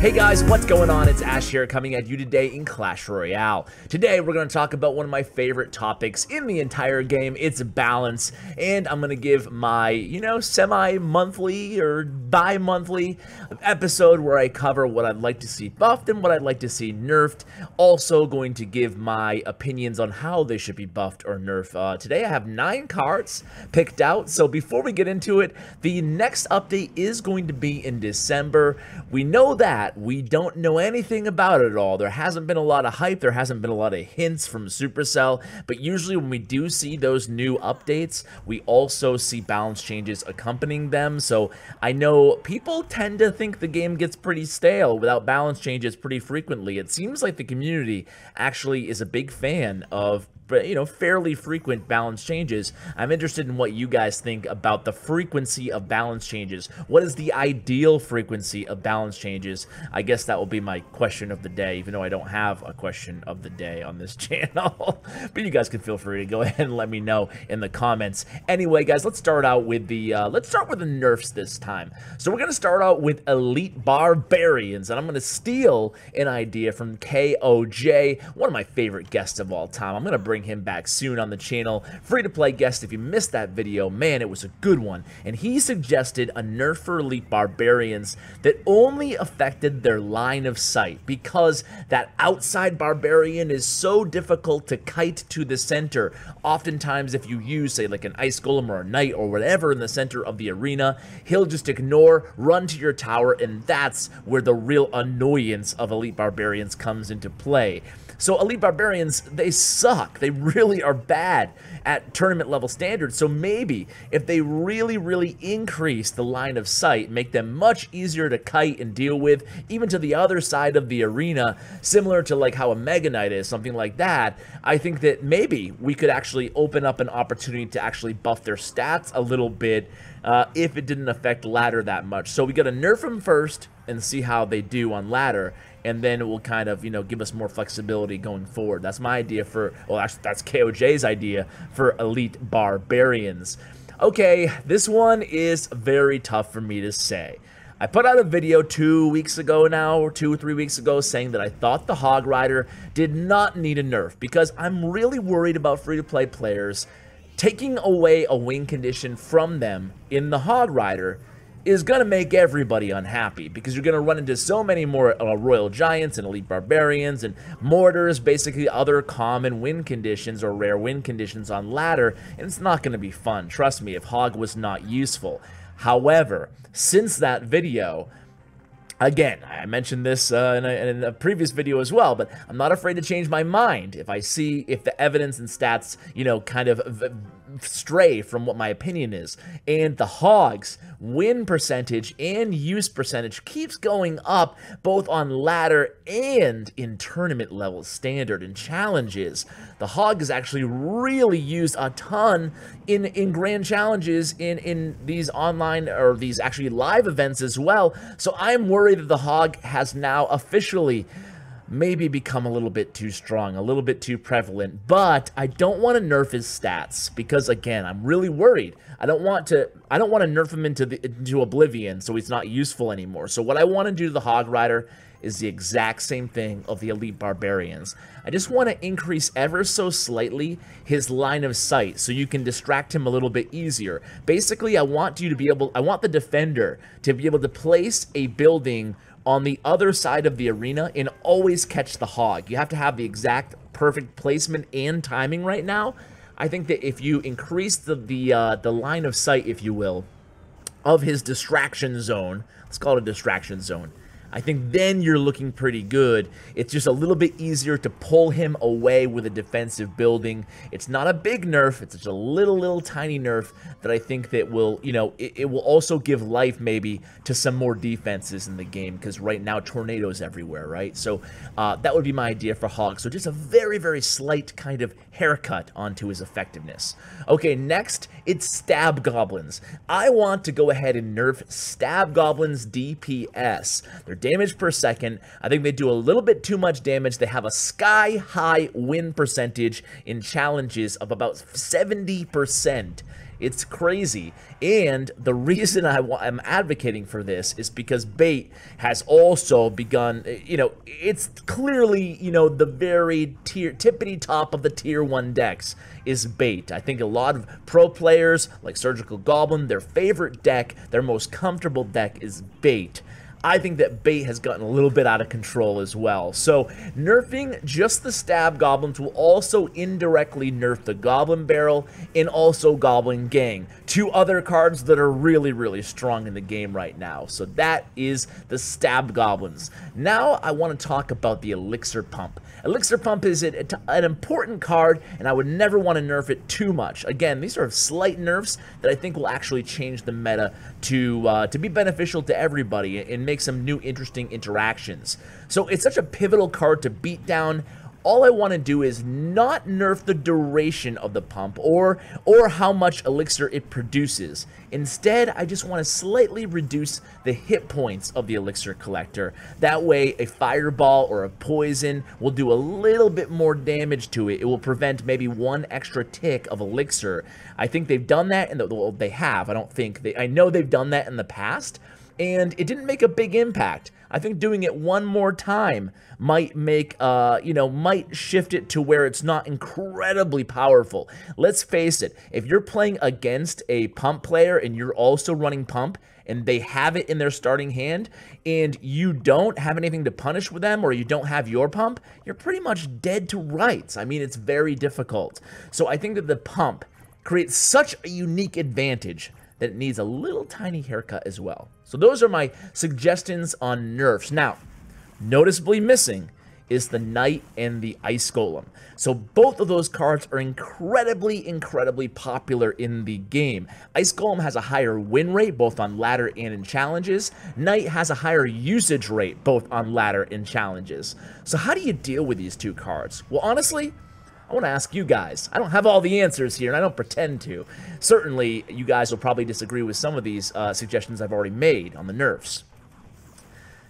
Hey guys, what's going on? It's Ash here coming at you today in Clash Royale. Today we're going to talk about one of my favorite topics in the entire game. It's balance, and I'm going to give my, semi-monthly or bi-monthly episode where I cover what I'd like to see buffed and what I'd like to see nerfed. Also going to give my opinions on how they should be buffed or nerfed. Today I have 9 cards picked out, so before we get into it, the next update is going to be in December. We know that. We don't know anything about it at all. There hasn't been a lot of hype. There hasn't been a lot of hints from Supercell. But usually when we do see those new updates, we also see balance changes accompanying them. So I know people tend to think the game gets pretty stale without balance changes pretty frequently. It seems like the community actually is a big fan of fairly frequent balance changes. I'm interested in what you guys think about the frequency of balance changes. What is the ideal frequency of balance changes? I guess that will be my question of the day, even though I don't have a question of the day on this channel. But you guys can feel free to go ahead and let me know in the comments. Anyway, guys, let's start out with the nerfs this time. So we're gonna start out with Elite Barbarians, and I'm gonna steal an idea from KOJ, one of my favorite guests of all time. I'm gonna bring him back soon on the channel. Free to play guest. If you missed that video, man, it was a good one. And he suggested a nerf for Elite Barbarians that only affected their line of sight, because that outside Barbarian is so difficult to kite to the center. Oftentimes, if you use, say, like an Ice Golem or a Knight or whatever in the center of the arena, he'll just ignore, run to your tower, and that's where the real annoyance of Elite Barbarians comes into play. So Elite Barbarians, they suck. They really are bad at tournament level standards. So maybe if they really increase the line of sight, make them much easier to kite and deal with, even to the other side of the arena, similar to like how a Mega Knight is, something like that, I think that maybe we could actually open up an opportunity to actually buff their stats a little bit if it didn't affect ladder that much. So we got to nerf them first and see how they do on ladder, and then it will kind of, give us more flexibility going forward. That's my idea for, well, actually, that's KOJ's idea for Elite Barbarians. Okay, this one is very tough for me to say. I put out a video 2 weeks ago now, or 2 or 3 weeks ago, saying that I thought the Hog Rider did not need a nerf, because I'm really worried about free-to-play players taking away a win condition from them in the Hog Rider is going to make everybody unhappy, because you're going to run into so many more Royal Giants and Elite Barbarians and Mortars, basically other common win conditions or rare win conditions on ladder, and it's not going to be fun. Trust me, if Hog was not useful. However, since that video, again, I mentioned this in a previous video as well, but I'm not afraid to change my mind if I see if the evidence and stats, kind of stray from what my opinion is. And the Hog's win percentage and use percentage keeps going up, both on ladder and in tournament level standard and challenges. The Hog is actually really used a ton in grand challenges, in these online, or these actually live events as well. So I'm worried that the Hog has now officially maybe become a little bit too strong, a little bit too prevalent, but I don't want to nerf his stats, because again, I'm really worried. I don't want to nerf him into oblivion so he's not useful anymore. So what I want to do to the Hog Rider is the exact same thing of the Elite Barbarians. I just want to increase ever so slightly his line of sight so you can distract him a little bit easier. Basically, I want the defender to be able to place a building on the other side of the arena and always catch the Hog. You have to have the exact perfect placement and timing right now. I think that if you increase the line of sight, if you will, of his distraction zone, let's call it a distraction zone, I think then you're looking pretty good. It's just a little bit easier to pull him away with a defensive building. It's not a big nerf. It's just a little tiny nerf that I think that will, it will also give life maybe to some more defenses in the game, because right now tornadoes everywhere, right? So that would be my idea for Hog. So just a very slight kind of haircut onto his effectiveness. Okay, next, it's Stab Goblins. I want to go ahead and nerf Stab Goblins DPS. Their damage per second, I think they do a little bit too much damage. They have a sky-high win percentage in challenges of about 70%. It's crazy. And the reason I'm advocating for this is because bait has also begun, you know, it's clearly, you know, the very tippity top of the tier 1 decks is bait. I think a lot of pro players like Surgical Goblin, their favorite deck, their most comfortable deck is bait. I think that bait has gotten a little bit out of control as well. So nerfing just the stab goblins will also indirectly nerf the goblin barrel and also goblin gang, two other cards that are really, really strong in the game right now. So that is the stab goblins. Now I want to talk about the elixir pump. Elixir pump is an important card, and I would never want to nerf it too much. Again, these are slight nerfs that I think will actually change the meta to be beneficial to everybody and make some new interesting interactions. So it's such a pivotal card to beat down. All I want to do is not nerf the duration of the pump or how much elixir it produces. Instead, I just want to slightly reduce the hit points of the elixir collector. That way, a fireball or a poison will do a little bit more damage to it. It will prevent maybe one extra tick of elixir. I think they've done that, and well, they have. I know they've done that in the past, and it didn't make a big impact. I think doing it one more time might make, might shift it to where it's not incredibly powerful. Let's face it, if you're playing against a pump player and you're also running pump, and they have it in their starting hand, and you don't have anything to punish with them, or you don't have your pump, you're pretty much dead to rights. I mean, it's very difficult. So I think that the pump creates such a unique advantage that it needs a little tiny haircut as well. So those are my suggestions on nerfs. Now, noticeably missing is the Knight and the Ice Golem. So both of those cards are incredibly, incredibly popular in the game. Ice Golem has a higher win rate, both on ladder and in challenges. Knight has a higher usage rate, both on ladder and challenges. So how do you deal with these two cards? Well, honestly, I want to ask you guys. I don't have all the answers here, and I don't pretend to. Certainly, you guys will probably disagree with some of these suggestions I've already made on the nerfs.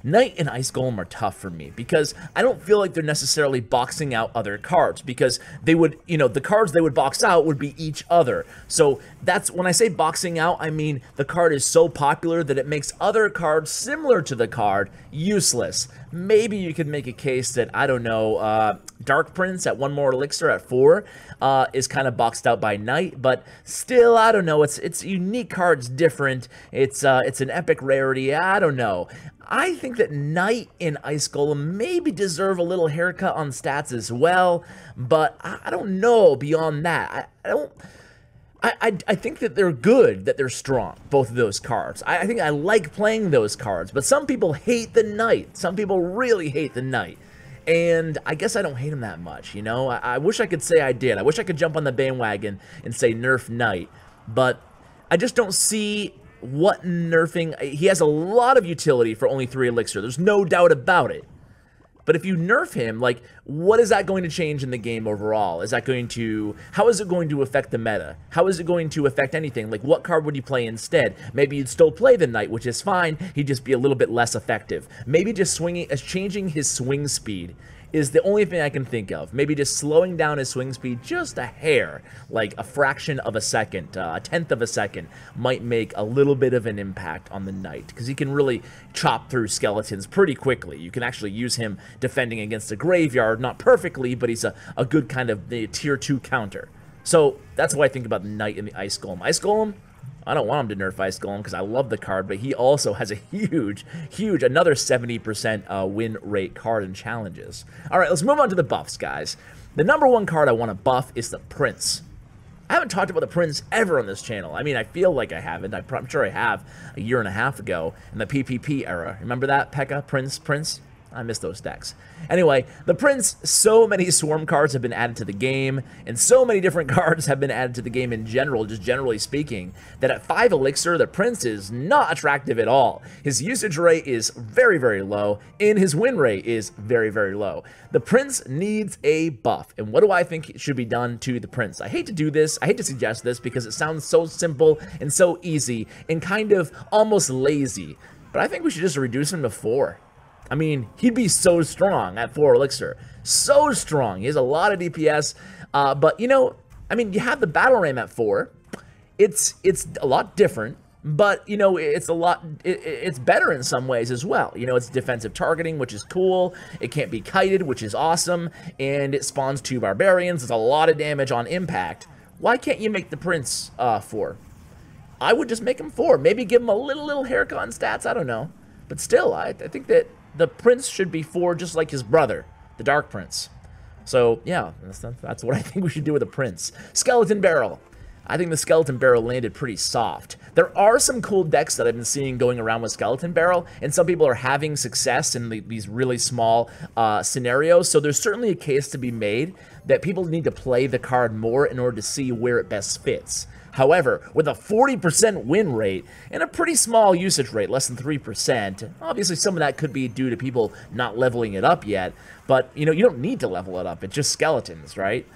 Knight and Ice Golem are tough for me because I don't feel like they're necessarily boxing out other cards, because they would, the cards they would box out would be each other. So that's, when I say boxing out, I mean the card is so popular that it makes other cards similar to the card useless. Maybe you could make a case that, I don't know, Dark Prince at 1 more elixir at 4 is kind of boxed out by Knight, but still, I don't know, it's a unique card, it's different, it's an epic rarity, I don't know. I think that Knight and Ice Golem maybe deserve a little haircut on stats as well, but I don't know beyond that. I think that they're good, that they're strong, both of those cards. I think I like playing those cards, but some people hate the Knight. Some people really hate the Knight. And I guess I don't hate him that much, I wish I could say I did. I wish I could jump on the bandwagon and say nerf Knight, but I just don't see what nerfing. He has a lot of utility for only 3 elixir. There's no doubt about it. But if you nerf him, like, what is that going to change in the game overall? How is it going to affect the meta? How is it going to affect anything? Like, what card would you play instead? Maybe you'd still play the Knight, which is fine. He'd just be a little bit less effective. Maybe just changing his swing speed is the only thing I can think of. Maybe just slowing down his swing speed just a hair, like a fraction of a second, a tenth of a second, might make a little bit of an impact on the Knight, because he can really chop through skeletons pretty quickly. You can actually use him defending against a graveyard, not perfectly, but he's a good kind of tier 2 counter. So that's what I think about the Knight and the Ice Golem. Ice Golem, I don't want him to nerf Ice Golem because I love the card, but he also has a huge, another 70% win rate card in challenges. All right, let's move on to the buffs, guys. The number 1 card I want to buff is the Prince. I haven't talked about the Prince ever on this channel. I mean, I feel like I haven't. I'm sure I have a year and a half ago in the PPP era. Remember that, P.E.K.K.A, Prince? I miss those decks. Anyway, the Prince, so many swarm cards have been added to the game, and so many different cards have been added to the game in general, just generally speaking, that at 5 elixir, the Prince is not attractive at all. His usage rate is very, very low, and his win rate is very, very low. The Prince needs a buff, and what do I think should be done to the Prince? I hate to do this, I hate to suggest this, because it sounds so simple and so easy, and kind of almost lazy, but I think we should just reduce him to 4. I mean, he'd be so strong at 4 elixir. So strong. He has a lot of DPS. But, I mean, you have the battle ram at 4. it's a lot different, but, you know, it's better in some ways as well. You know, it's defensive targeting, which is cool. It can't be kited, which is awesome. And it spawns 2 Barbarians. It's a lot of damage on impact. Why can't you make the Prince 4? I would just make him 4. Maybe give him a little haircut on stats. I don't know. But still, I think that the Prince should be 4 just like his brother, the Dark Prince. So, yeah, that's what I think we should do with the Prince. Skeleton Barrel. I think the Skeleton Barrel landed pretty soft. There are some cool decks that I've been seeing going around with Skeleton Barrel, and some people are having success in these really small scenarios, so there's certainly a case to be made that people need to play the card more in order to see where it best fits. However, with a 40% win rate and a pretty small usage rate, less than 3%, obviously some of that could be due to people not leveling it up yet, but, you know, you don't need to level it up. It's just skeletons, right?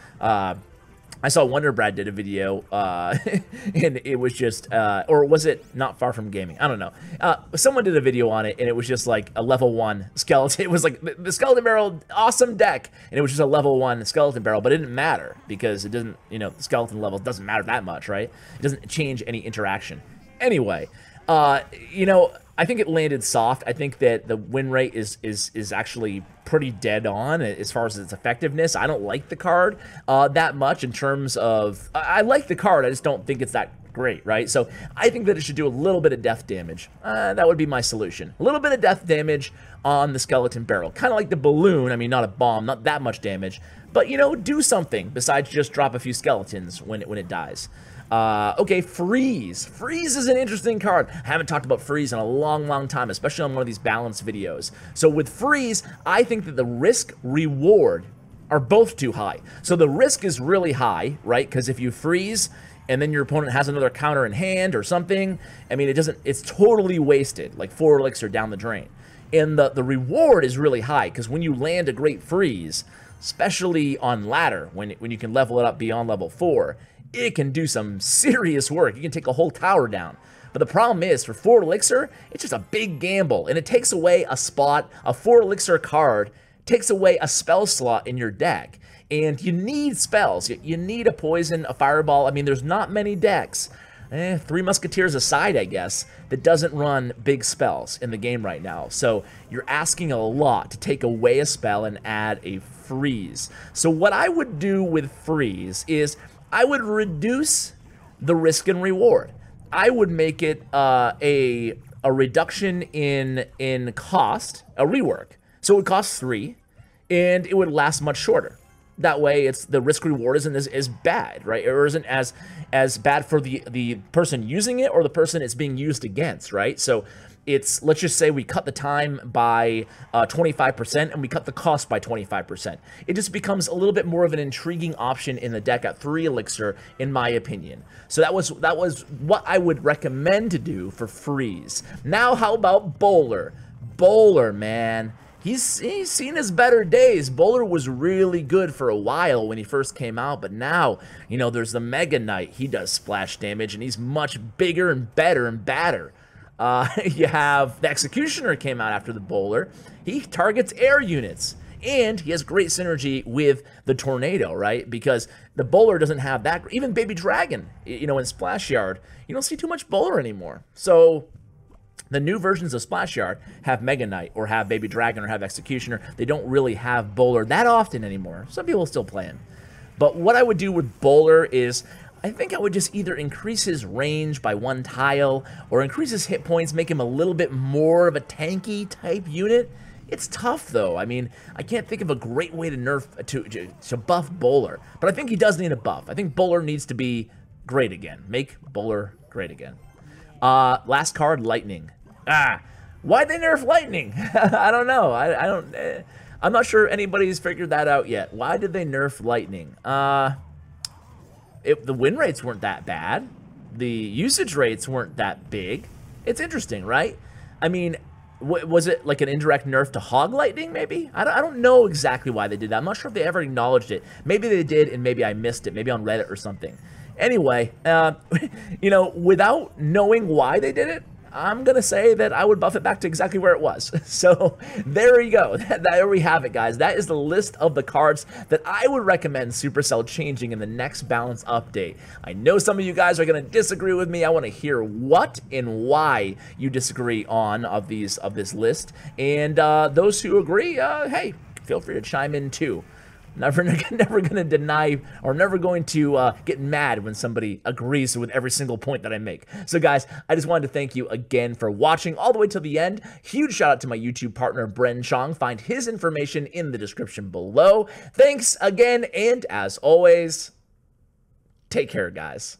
I saw Wonder Brad did a video, and it was just, or was it Not Far From Gaming? I don't know. Someone did a video on it, and it was just like a level 1 skeleton. It was like the Skeleton Barrel, awesome deck, and it was just a level 1 Skeleton Barrel, but it didn't matter because it doesn't, you know, the skeleton level doesn't matter that much, right? It doesn't change any interaction. Anyway, you know, I think it landed soft. I think that the win rate is actually pretty dead on as far as its effectiveness. I don't like the card that much in terms of... I like the card, I just don't think it's that great, right? So I think that it should do a little bit of death damage. That would be my solution. A little bit of death damage on the Skeleton Barrel. Kind of like the balloon. I mean, not a bomb, not that much damage. But, you know, do something besides just drop a few skeletons when it dies. Okay, Freeze. Freeze is an interesting card. I haven't talked about Freeze in a long time, especially on one of these balanced videos. So with Freeze, I think that the risk-reward are both too high. So the risk is really high, right? Because if you freeze and then your opponent has another counter in hand or something, I mean, it's totally wasted, like 4 elixir down the drain. And the reward is really high, because when you land a great freeze, especially on ladder, when you can level it up beyond level 4, it can do some serious work. You can take a whole tower down. But the problem is, for 4 elixir, it's just a big gamble, and it takes away a spot. A 4 elixir card takes away a spell slot in your deck, and you need spells. You need a poison, a fireball. I mean, there's not many decks, 3 Musketeers aside, I guess, that doesn't run big spells in the game right now. So you're asking a lot to take away a spell and add a freeze. So what I would do with freeze is I would reduce the risk and reward. I would make it a reduction in cost, a rework. So it would cost 3, and it would last much shorter. That way, it's the risk reward isn't as bad, right? Or isn't as bad for the person using it or the person it's being used against, right? So it's, let's just say we cut the time by 25% and we cut the cost by 25%. It just becomes a little bit more of an intriguing option in the deck at 3 elixir, in my opinion. So that was what I would recommend to do for freeze. Now, how about Bowler? Bowler, man. He's seen his better days. Bowler was really good for a while when he first came out, but now, you know, there's the Mega Knight. He does splash damage, and he's much bigger and better and badder. You have the Executioner came out after the Bowler. He targets air units, and he has great synergy with the Tornado, right? Because the Bowler doesn't have that. Even Baby Dragon, you know, in Splash Yard, you don't see too much Bowler anymore. So the new versions of Splash Yard have Mega Knight or have Baby Dragon or have Executioner. They don't really have Bowler that often anymore. Some people still play him. But what I would do with Bowler is, I think I would just either increase his range by 1 tile or increase his hit points, make him a little bit more of a tanky type unit. It's tough, though. I mean, I can't think of a great way to nerf, to buff Bowler. But I think he does need a buff. I think Bowler needs to be great again. Make Bowler great again. Last card, Lightning. Why'd they nerf Lightning? I don't know. I'm not sure anybody's figured that out yet. Why did they nerf Lightning? The win rates weren't that bad. The usage rates weren't that big. It's interesting, right? I mean, was it like an indirect nerf to Hog Lightning, maybe? I don't know exactly why they did that. I'm not sure if they ever acknowledged it. Maybe they did, and maybe I missed it. Maybe on Reddit or something. Anyway, you know, without knowing why they did it, I'm going to say that I would buff it back to exactly where it was. So there you go. There we have it, guys. That is the list of the cards that I would recommend Supercell changing in the next balance update. I know some of you guys are going to disagree with me. I want to hear what and why you disagree on of this list. And those who agree, hey, feel free to chime in too. Never going to deny or never going to get mad when somebody agrees with every single point that I make. So guys, I just wanted to thank you again for watching all the way till the end. Huge shout out to my YouTube partner, Bren Chong. Find his information in the description below. Thanks again, and as always, take care, guys.